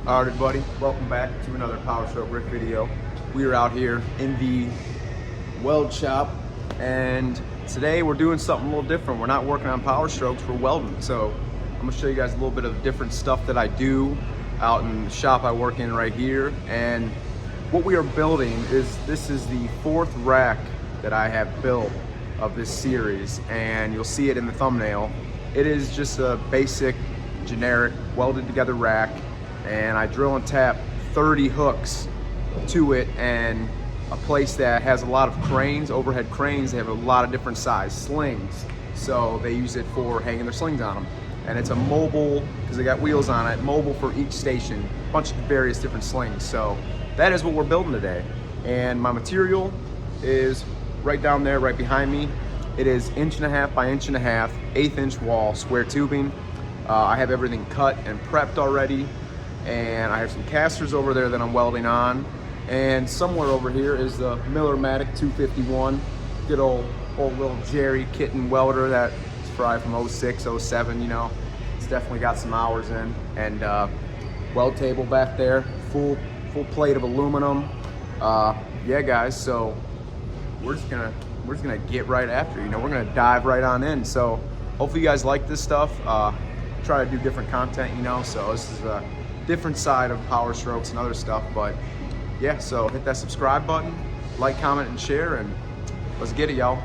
Alright everybody, welcome back to another Power Stroke Rick video. We are out here in the weld shop and today we're doing something a little different. We're not working on power strokes, we're welding. So I'm gonna show you guys a little bit of different stuff that I do out in the shop I work in right here. And what we are building is, this is the fourth rack that I have built of this series, and you'll see it in the thumbnail. It is just a basic, generic, welded together rack, and I drill and tap 30 hooks to it, and a place that has a lot of cranes, overhead cranes. They have a lot of different size slings, so they use it for hanging their slings on them. And it's a mobile, because they got wheels on it, mobile for each station, a bunch of various different slings. So that is what we're building today. And my material is right down there, right behind me. It is 1.5 by 1.5 1/8" wall square tubing. I have everything cut and prepped already, and I have some casters over there that I'm welding on. And somewhere over here is the Millermatic 251, good old little Jerry kitten welder that's probably from 06, 07, you know. It's definitely got some hours in. And weld table back there, full plate of aluminum. Yeah guys, so we're just gonna get right after, you know, we're gonna dive right on in. So hopefully you guys like this stuff. Try to do different content, you know, so this is a different side of power strokes and other stuff. But yeah, so hit that subscribe button, like, comment, and share, and let's get it, y'all.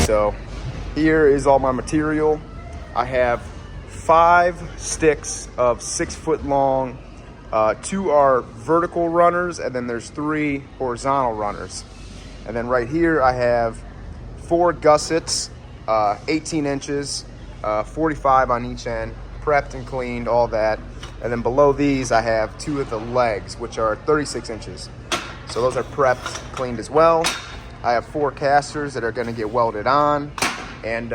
So here is all my material. I have 5 sticks of 6 foot long. 2 are vertical runners, and then there's 3 horizontal runners. And then right here I have 4 gussets, 18 inches, 45 on each end, prepped and cleaned, all that. And then below these I have 2 of the legs, which are 36 inches. So those are prepped, cleaned as well. I have 4 casters that are gonna get welded on. And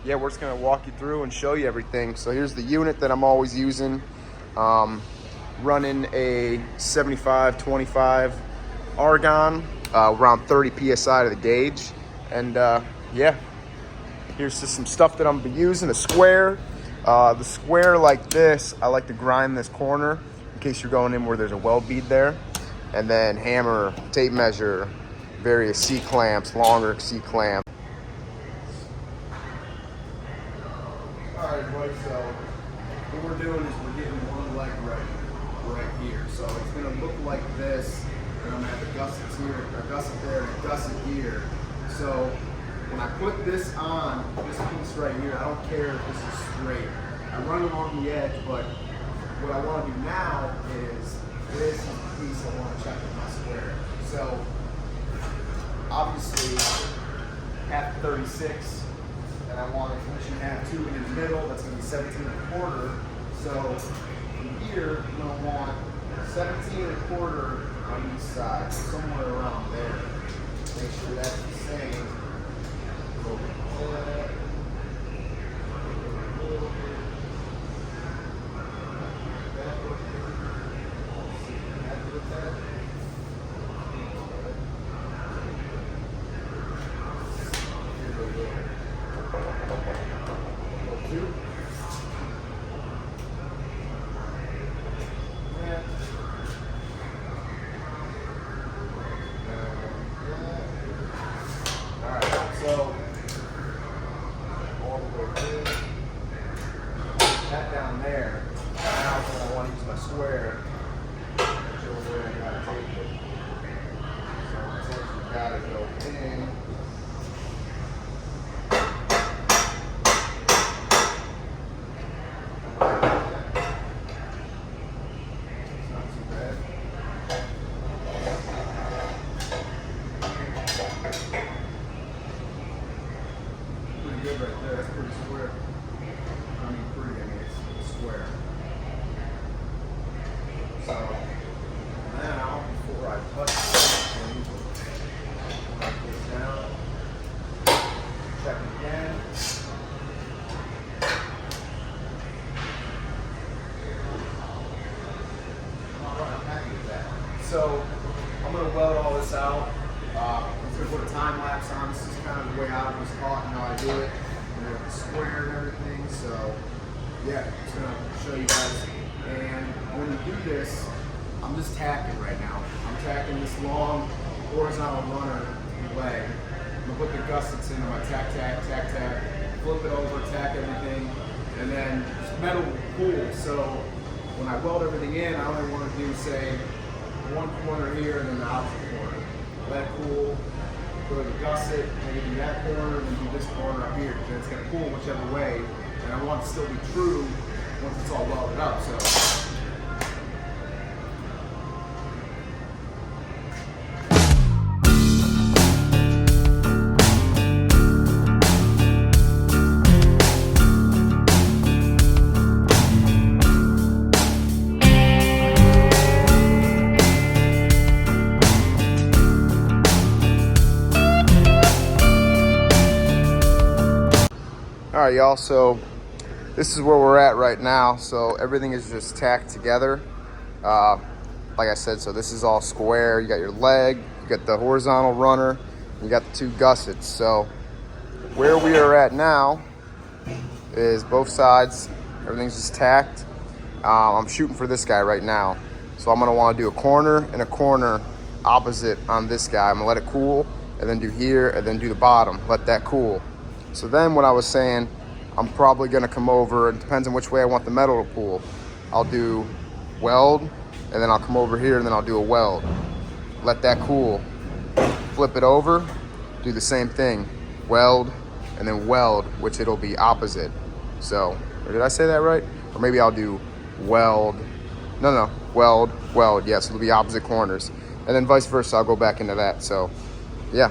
yeah, we're just gonna walk you through and show you everything. So here's the unit that I'm always using. Running a 75-25 argon, around 30 PSI to the gauge. And yeah, here's just some stuff that I'm gonna be using. A square. The square like this, I like to grind this corner in case you're going in where there's a weld bead there. And then hammer, tape measure, various C-clamps, longer C-clamp. All right, everybody, so what we're doing is we're getting one leg ready right here. So it's gonna look like this, and I'm gonna have the gussets here, a gusset there, and a gusset here. So when I put this on, this piece right here, I don't care if this is straight. I run along the edge, but what I wanna do now is this is the piece I wanna check with my square. So obviously, half 36, and I want to finish in half 2 in the middle. That's going to be 17.25. So from here, I'm going to want 17.25 on each side, somewhere around there. Make sure that's the same. So, all the way through, that down there. Now when I want to use my square, show where I gotta take it. So essentially gotta go in. It's not too bad. this out. I'm going to put a time lapse on. This is kind of the way I was taught and how I do it. And then square and everything. So yeah, I'm just going to show you guys. And when you do this, I'm just tacking right now. I'm tacking this long horizontal runner leg. I'm going to put the gussets in. I'm going to tack, flip it over, tack everything, and then just metal will cool. So when I weld everything in, I only want to do, say, one corner here and then the opposite corner. Let it cool, go to the gusset, maybe do that corner, and then do this corner up here. And it's going to cool whichever way, and I want it to still be true once it's all welded up. So. All right, y'all, so this is where we're at right now. So everything is just tacked together. Like I said, so this is all square. You got your leg, you got the horizontal runner, you got the two gussets. So where we are at now is both sides, everything's just tacked. I'm shooting for this guy right now. So I'm gonna wanna do a corner and a corner opposite on this guy. I'm gonna let it cool, and then do here, and then do the bottom, let that cool. So then what I was saying, I'm probably gonna come over, it depends on which way I want the metal to pull. I'll do weld, and then I'll come over here, and then I'll do a weld. Let that cool. Flip it over, do the same thing. Weld, and then weld, which it'll be opposite. So, or did I say that right? Or maybe I'll do weld. No, weld, weld. Yes, it'll be opposite corners. And then vice versa, I'll go back into that. So, yeah.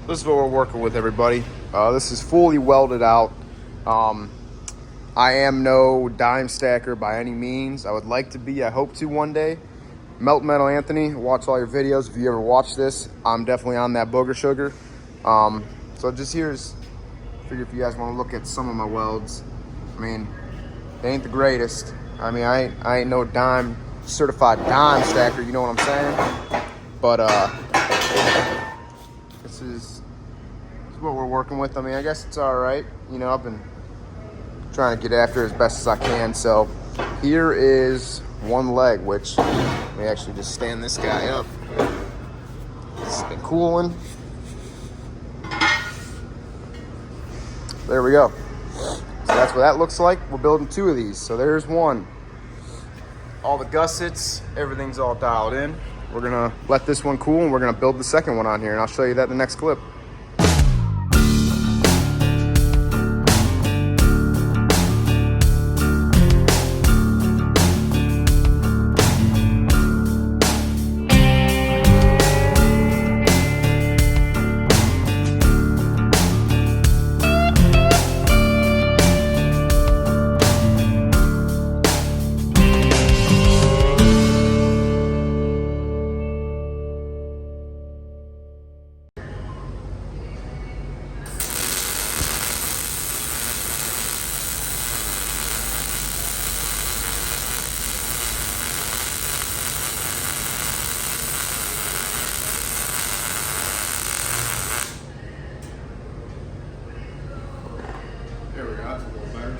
This is what we're working with, everybody. This is fully welded out. I am no dime stacker by any means. I would like to be, I hope to one day. Melt Metal Anthony, watch all your videos. If you ever watch this, I'm definitely on that booger sugar. So just figure if you guys want to look at some of my welds. I mean, they ain't the greatest. I mean, I ain't no certified dime stacker, you know what I'm saying? But this is what we're working with. I mean, I guess it's all right. You know, I've been trying to get after it as best as I can. So here is one leg, which let me actually just stand this guy up. It's been cooling. There we go. So that's what that looks like. We're building two of these. So there's one. All the gussets, everything's all dialed in. We're gonna let this one cool, and we're gonna build the second one on here, and I'll show you that in the next clip. There we go, that's a little better.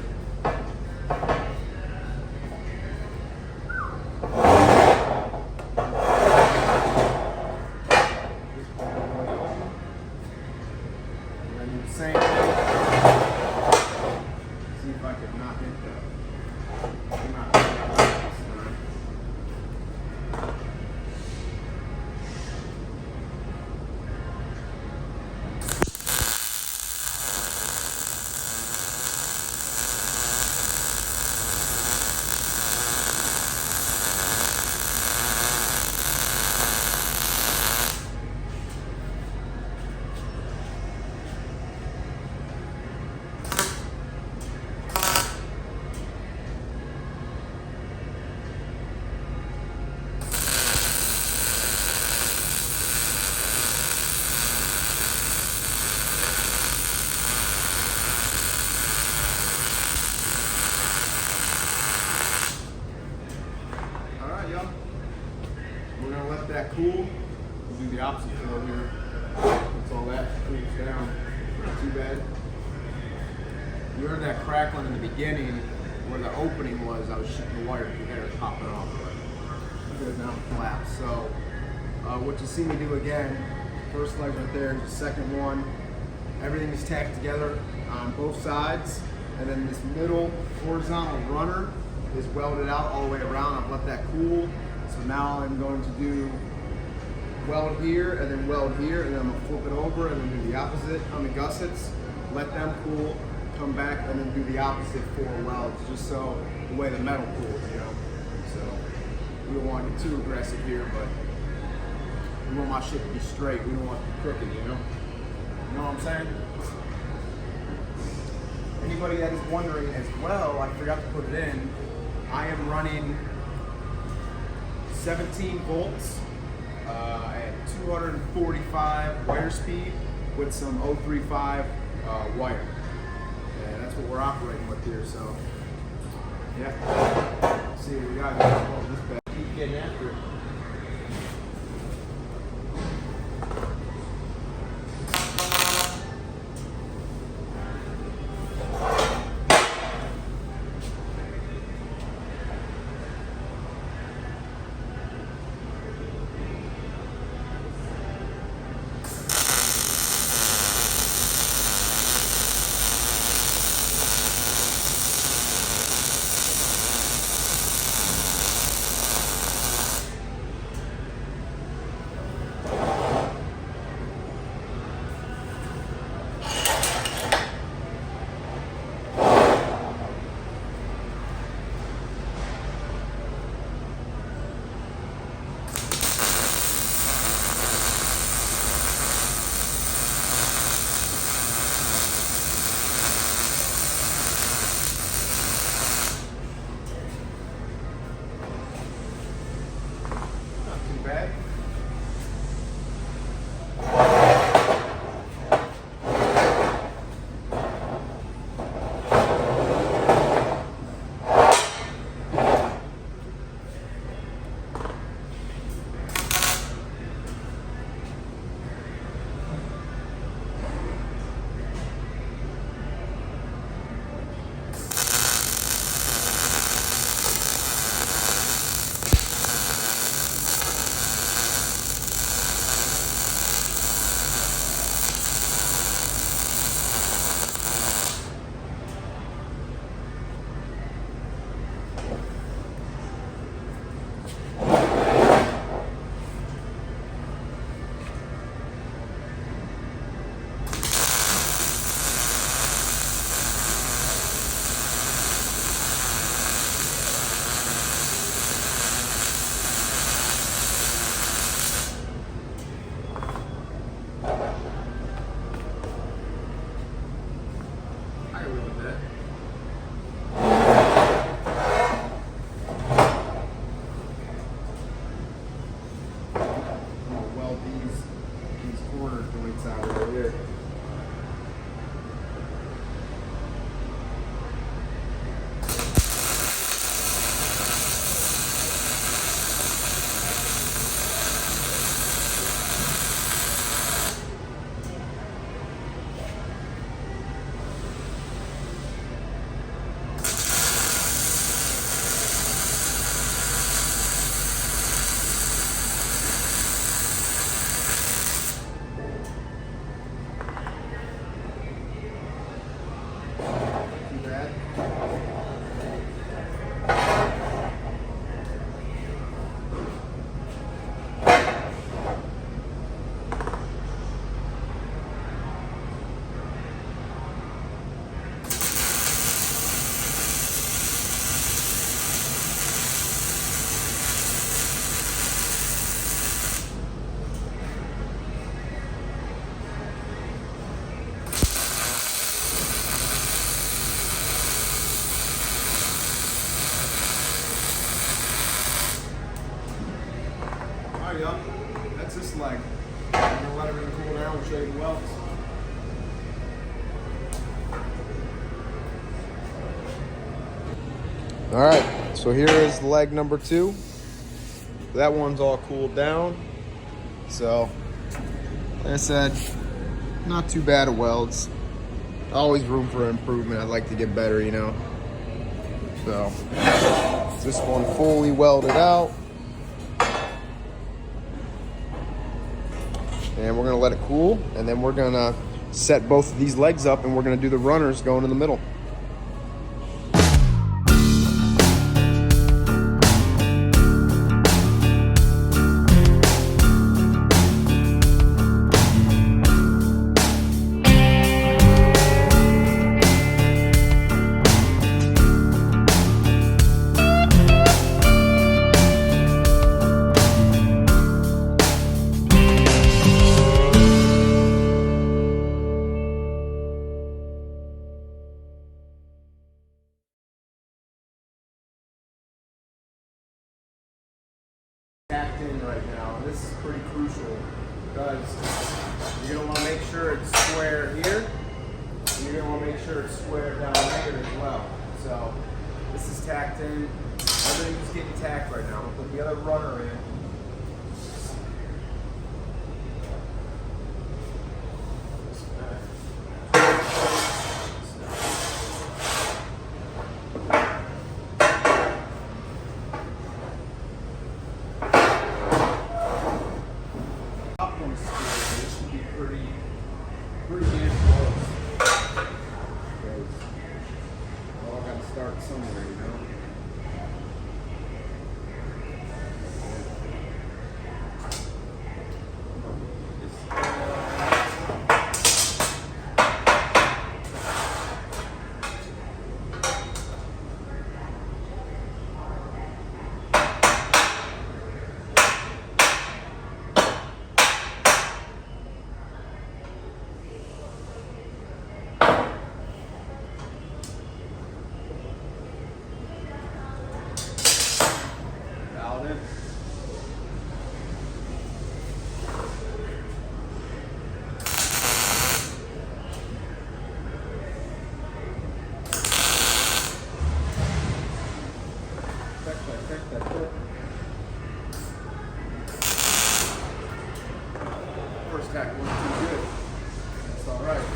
And the same thing. See if I can not hit down. Not too bad. You heard that crackling in the beginning where the opening was. I was shooting the wire through there, popping off. But good now, flat. So what you see me do again, first leg right there, the second one, everything is tacked together on both sides, and then this middle horizontal runner is welded out all the way around. I've let that cool. So now I'm going to do weld here and then weld here, and then I'm gonna flip it over and then do the opposite on the gussets, let them cool, come back and then do the opposite 4 welds, just so the way the metal cools, you know. So we don't want to get too aggressive here, but we want my shit to be straight. We don't want it to be crooked, you know. You know what I'm saying? Anybody that is wondering as well, I forgot to put it in, I am running 17 volts at 245 wire speed with some 035 wire. And that's what we're operating with here, so yeah. Let's see what we got. This bad. Keep getting after it. Bad. That's this leg. I'm gonna let everything cool down and show you the welds. All right, so here is leg number 2. That one's all cooled down. So, like I said, not too bad at welds. Always room for improvement. I'd like to get better, you know. So this one fully welded out. And we're gonna let it cool, and then we're gonna set both of these legs up, and we're gonna do the runners going in the middle. Tacked in right now, and this is pretty crucial because you're going to want to make sure it's square here, and you're going to want to make sure it's square down here as well. So this is tacked in. Everything's getting tacked right now. I'm going to put the other runner in. Pretty damn close. Well, I gotta start somewhere, you know. First tack wasn't too good. That's all right.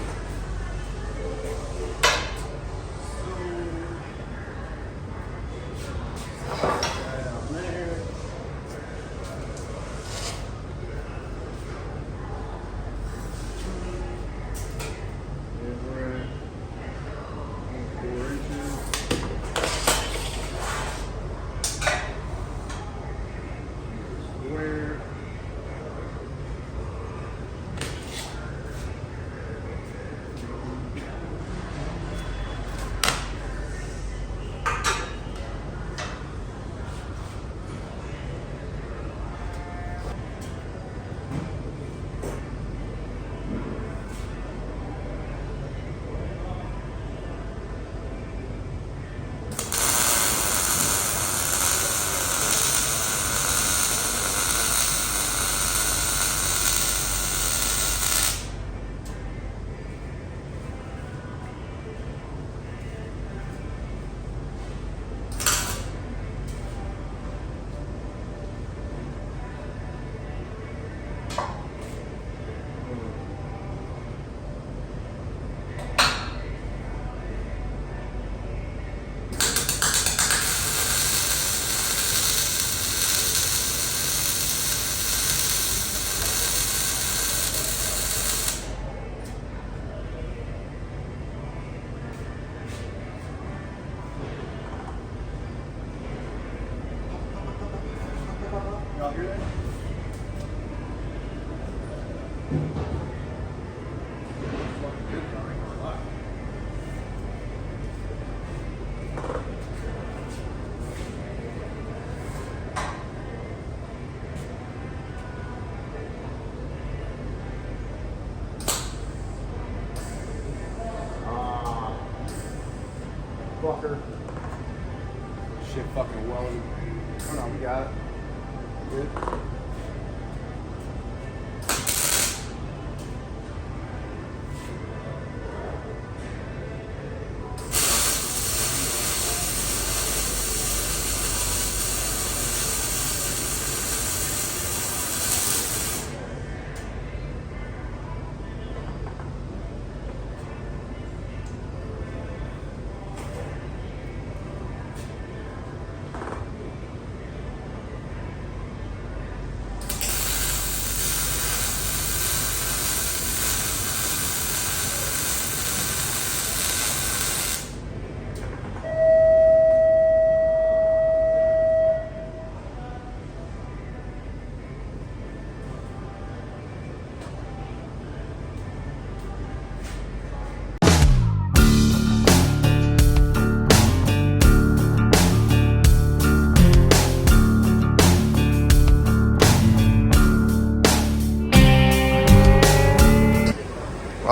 Y'all hear that? Fucking good, though, I ain't gonna lie. Fucker. Shit fucking welded. Oh no, we got it. Good.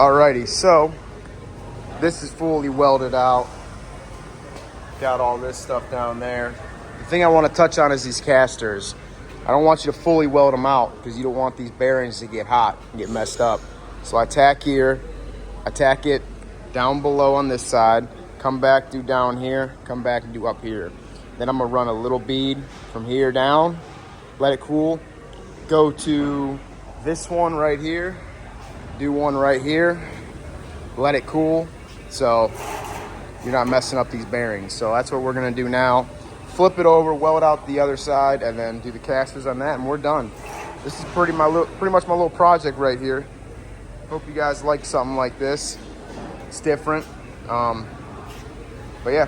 Alrighty, so this is fully welded out. Got all this stuff down there. The thing I want to touch on is these casters. I don't want you to fully weld them out because you don't want these bearings to get hot and get messed up. So I tack here, I tack it down below on this side, come back, do down here, come back and do up here. Then I'm gonna run a little bead from here down, let it cool, go to this one right here, do one right here, let it cool, so you're not messing up these bearings. So that's what we're gonna do now. Flip it over, weld out the other side, and then do the casters on that, and we're done. This is pretty much my little project right here. Hope you guys like something like this. It's different, but yeah.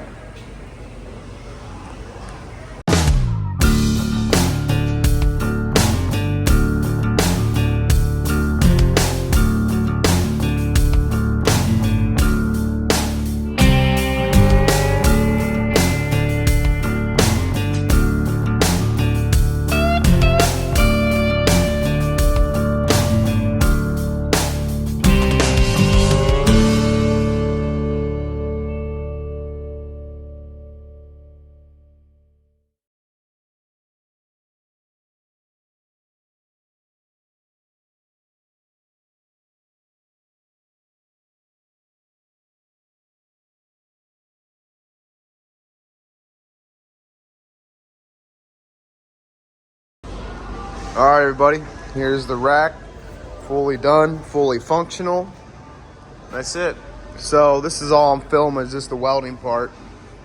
All right, everybody, here's the rack, fully done, fully functional. That's it. So this is all I'm filming, is just the welding part.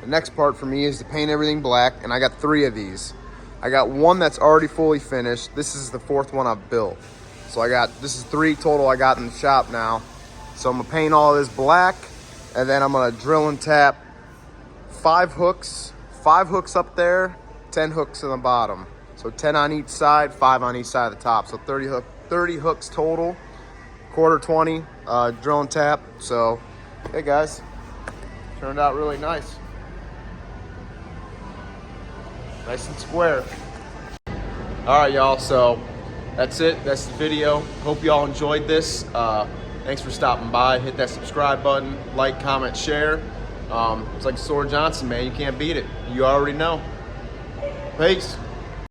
The next part for me is to paint everything black, and I got 3 of these. I got one that's already fully finished. This is the 4th one I've built. So this is 3 total I got in the shop now. So I'm gonna paint all this black, and then I'm gonna drill and tap 5 hooks up there, 10 hooks in the bottom. So 10 on each side, 5 on each side of the top. So 30 hooks total, quarter 20, drill and tap. So, hey guys, turned out really nice. Nice and square. All right, y'all, so that's it. That's the video. Hope y'all enjoyed this. Thanks for stopping by. Hit that subscribe button, like, comment, share. It's like Sword Johnson, man. You can't beat it. You already know. Peace.